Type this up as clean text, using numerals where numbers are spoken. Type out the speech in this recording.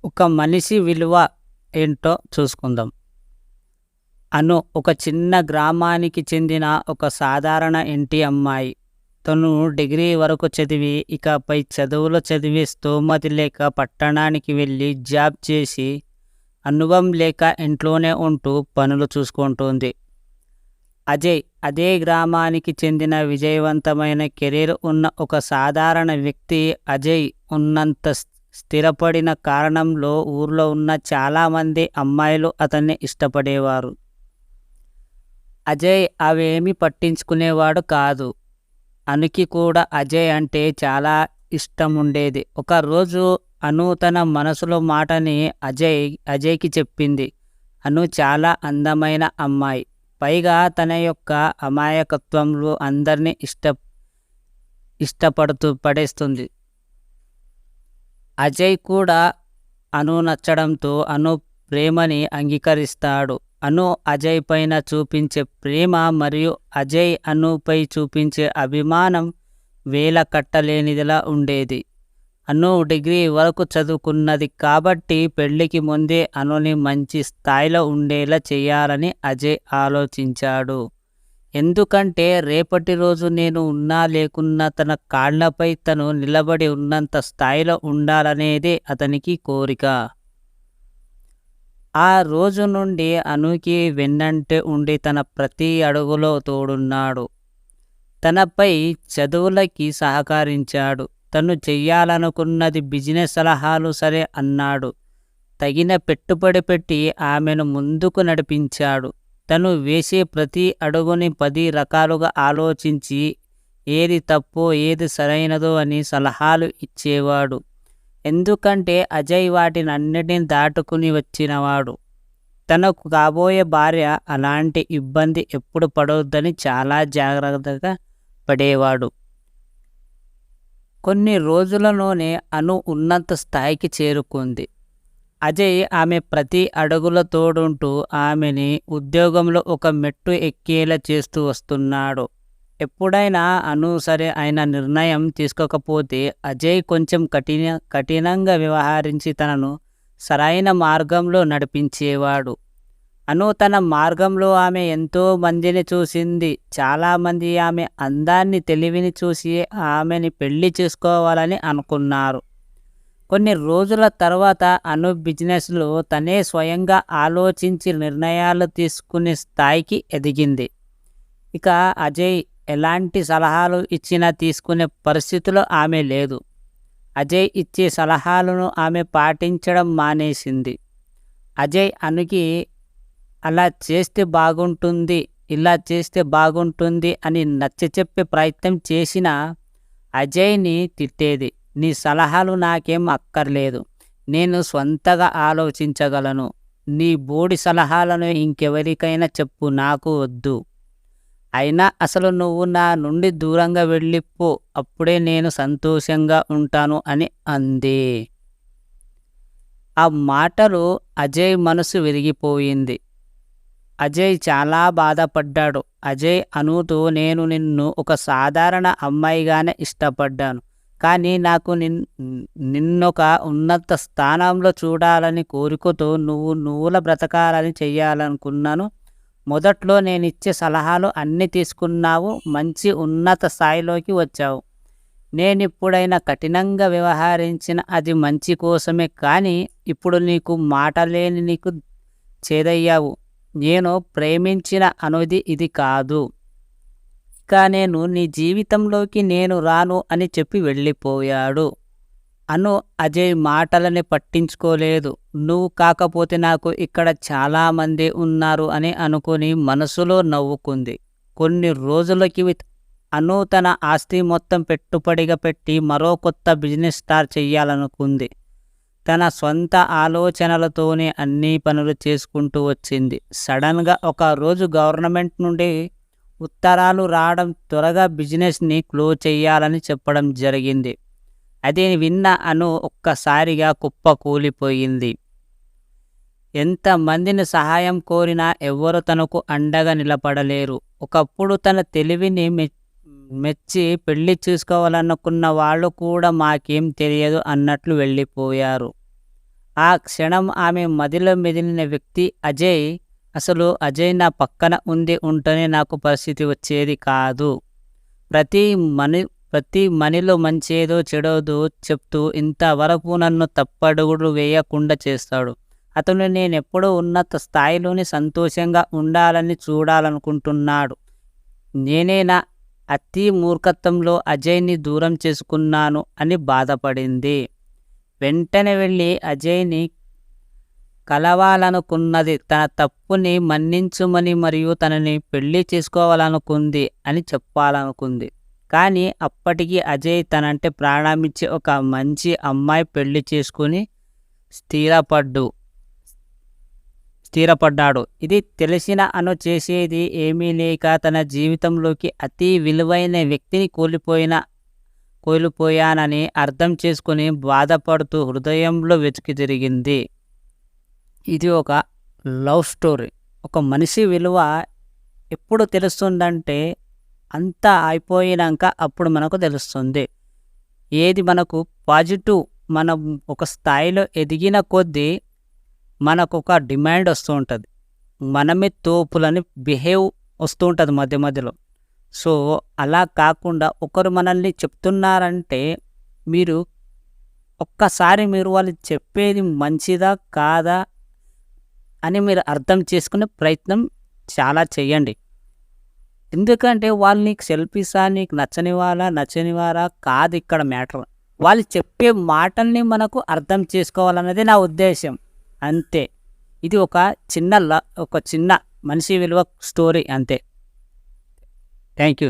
ఒక మనిషి విలువ ఏంటో చూసుకుందాం. అను ఒక చిన్న గ్రామానికి చెందిన ఒక సాధారణ ఇంటి అమ్మాయి. తను డిగ్రీ వరకు చదివి, ఇకపై చదువులు చదివే స్తోమత లేక పట్టణానికి వెళ్ళి జాబ్ చేసి, అనుభవం లేక ఇంట్లోనే ఉంటూ పనులు చూసుకుంటోంది. అజయ్ అదే గ్రామానికి చెందిన విజయవంతమైన కెరీర్ ఉన్న ఒక సాధారణ వ్యక్తి. అజయ్ ఉన్నంత స్థిరపడిన కారణంలో ఊర్లో ఉన్న చాలామంది అమ్మాయిలు అతన్ని ఇష్టపడేవారు. అజయ్ అవేమీ పట్టించుకునేవాడు కాదు. అనుకి కూడా అజయ్ అంటే చాలా ఇష్టం ఉండేది. ఒకరోజు అను తన మనసులో మాటని అజయ్కి చెప్పింది. అను చాలా అందమైన అమ్మాయి, పైగా తన యొక్క అమాయకత్వంలో అందరినీ పడేస్తుంది. అజయ్ కూడా అను నచ్చడంతో అను ప్రేమని అంగీకరిస్తాడు. అను అజయ్ పైన చూపించే ప్రేమ మరియు అజయ్ అనుపై చూపించే అభిమానం వేల కట్టలేనిదిలా ఉండేది. అను డిగ్రీ వరకు చదువుకున్నది కాబట్టి పెళ్లికి ముందే అనుని మంచి స్థాయిలో ఉండేలా చేయాలని అజయ్ ఆలోచించాడు. ఎందుకంటే రేపటి రోజు నేను ఉన్నా లేకున్నా తన కాళ్లపై తను నిలబడి ఉన్నంత స్థాయిలో ఉండాలనేదే అతనికి కోరిక. ఆ రోజు నుండి అనుకి వెన్నంటే ఉండి తన ప్రతి అడుగులో తోడున్నాడు. తనపై చదువులకి సహకరించాడు. తను చెయ్యాలనుకున్నది బిజినెస్ సలహాలు సరే అన్నాడు. తగిన పెట్టుబడి పెట్టి ఆమెను ముందుకు నడిపించాడు. తను వేసే ప్రతి అడుగుని 10 రకాలుగా ఆలోచించి ఏది తప్పో ఏది సరైనదో అని సలహాలు ఇచ్చేవాడు. ఎందుకంటే అజయ్ వాటినన్నిటిని దాటుకుని వచ్చినవాడు. తనకు కాబోయే భార్య అలాంటి ఇబ్బంది ఎప్పుడు పడవద్దని చాలా జాగ్రత్తగా పడేవాడు. కొన్ని రోజులలోనే అను ఉన్నత స్థాయికి చేరుకుంది. అజయ్ ఆమె ప్రతి అడుగుల తోడుంటూ ఆమెని ఉద్యోగంలో ఒక మెట్టు ఎక్కేలా చేస్తూ వస్తున్నాడు. ఎప్పుడైనా అను సరే ఆయన నిర్ణయం తీసుకోకపోతే అజయ్ కొంచెం కఠినంగా వ్యవహరించి తనను సరైన మార్గంలో నడిపించేవాడు. అను తన మార్గంలో ఆమె ఎంతో మందిని చూసింది. చాలామంది ఆమె అందాన్ని తెలివిని చూసి ఆమెని పెళ్లి చేసుకోవాలని అనుకున్నారు. కొన్ని రోజుల తర్వాత అను బిజినెస్లో తనే స్వయంగా ఆలోచించి నిర్ణయాలు తీసుకునే స్థాయికి ఎదిగింది. ఇక అజయ్ ఎలాంటి సలహాలు ఇచ్చినా తీసుకునే పరిస్థితిలో ఆమె లేదు. అజయ్ ఇచ్చే సలహాలను ఆమె పాటించడం మానేసింది. అజయ్ అనుకి అలా చేస్తే బాగుంటుంది, ఇలా చేస్తే బాగుంటుంది అని నచ్చచెప్పే ప్రయత్నం చేసినా అజయ్ని తిట్టేది. నీ సలహాలు నాకేం అక్కర్లేదు, నేను స్వంతగా ఆలోచించగలను. నీ బోడి సలహాలను ఇంకెవరికైనా చెప్పు, నాకు వద్దు. అయినా అసలు నువ్వు నా నుండి దూరంగా వెళ్ళిపో, అప్పుడే నేను సంతోషంగా ఉంటాను అని అంది. ఆ మాటలు అజయ్ మనసు విరిగిపోయింది. అజయ్ చాలా బాధపడ్డాడు. అజయ్ అనుతో నేను నిన్ను ఒక సాధారణ అమ్మాయిగానే ఇష్టపడ్డాను, కానీ నాకు నిన్నొక ఉన్నత స్థానంలో చూడాలని కోరికతో నువ్వుల బ్రతకాలని చెయ్యాలనుకున్నాను. మొదట్లో నేనిచ్చే సలహాలు అన్నీ తీసుకున్నావు, మంచి ఉన్నత స్థాయిలోకి వచ్చావు. నేనిప్పుడైనా కఠినంగా వ్యవహరించిన అది మంచి కోసమే, కానీ ఇప్పుడు నీకు మాట లేని నీకు చేదయ్యావు. నేను ప్రేమించిన అనుది ఇది కాదు. ఇక నేను నీ జీవితంలోకి నేను రాను అని చెప్పి వెళ్ళిపోయాడు. అను అజయ్ మాటలని పట్టించుకోలేదు. నువ్వు కాకపోతే నాకు ఇక్కడ చాలామంది ఉన్నారు అని అనుకుని మనసులో నవ్వుకుంది. కొన్ని రోజులకి అను తన ఆస్తి మొత్తం పెట్టుబడిగా పెట్టి మరో కొత్త బిజినెస్ స్టార్ట్ చెయ్యాలనుకుంది. తన సొంత ఆలోచనలతోనే అన్ని పనులు చేసుకుంటూ వచ్చింది. సడన్గా ఒక రోజు గవర్నమెంట్ నుండి ఉత్తరాలు రావడం, త్వరగా బిజినెస్ని క్లోజ్ చేయాలని చెప్పడం జరిగింది. అది విన్న అను ఒక్కసారిగా కుప్పకూలిపోయింది. ఎంతమందిని సహాయం కోరినా ఎవ్వరు తనకు అండగా నిలబడలేరు. ఒకప్పుడు తన తెలివిని మెచ్చి పెళ్లి చేసుకోవాలనుకున్న వాళ్ళు కూడా మాకేం తెలియదు అన్నట్లు వెళ్ళిపోయారు. ఆ క్షణం ఆమె మదిలో మెదిలిన వ్యక్తి అజయ్. అసలు అజయ్ నా పక్కన ఉంటేనే నాకు పరిస్థితి వచ్చేది కాదు. ప్రతి మని ప్రతి మనిలో మంచేదో చెడోదో చెప్తూ ఇంతవరకు నన్ను తప్పడుగులు వేయకుండా చేస్తాడు. అతను నేనెప్పుడూ ఉన్నత స్థాయిలోనే సంతోషంగా ఉండాలని చూడాలనుకుంటున్నాడు. నేనే నా అతి మూర్ఖత్వంలో అజయ్ని దూరం చేసుకున్నాను అని బాధపడింది. వెంటనే వెళ్ళి అజయ్ని కలవాలనుకున్నది. తన తప్పుని మన్నించుమని మరియు తనని పెళ్లి చేసుకోవాలనుకుంది అని చెప్పాలనుకుంది. కానీ అప్పటికి అజయ్ తనంటే ప్రాణమిచ్చే ఒక మంచి అమ్మాయి పెళ్లి చేసుకుని స్థిరపడ్డాడు. ఇది తెలిసిన అను చేసేది ఏమీ లేక తన జీవితంలోకి అతి విలువైన వ్యక్తిని కోల్పోయానని అర్థం చేసుకుని బాధపడుతూ హృదయంలో వెతికి తిరిగింది. ఇది ఒక లవ్ స్టోరీ. ఒక మనిషి విలువ ఎప్పుడు తెలుస్తుందంటే అంతా అయిపోయినాక అప్పుడు మనకు తెలుస్తుంది. ఏది మనకు పాజిటివ్, మనం ఒక స్థాయిలో ఎదిగిన కొద్దీ మనకు ఒక డిమాండ్ వస్తూ ఉంటుంది. మనమే తోపులని బిహేవ్ వస్తూ ఉంటుంది మధ్య మధ్యలో. సో అలా కాకుండా ఒకరు మనల్ని చెప్తున్నారంటే మీరు ఒక్కసారి మీరు వాళ్ళు చెప్పేది మంచిదా కాదా అని మీరు అర్థం చేసుకునే ప్రయత్నం చాలా చేయండి. ఎందుకంటే వాళ్ళు నీకు సెల్ఫిషా, నీకు నచ్చనివారా కాదు ఇక్కడ మ్యాటర్. వాళ్ళు చెప్పే మాటల్ని మనకు అర్థం చేసుకోవాలన్నది నా ఉద్దేశం, అంతే. ఇది ఒక చిన్న మనిషి విలువ స్టోరీ, అంతే. Thank you.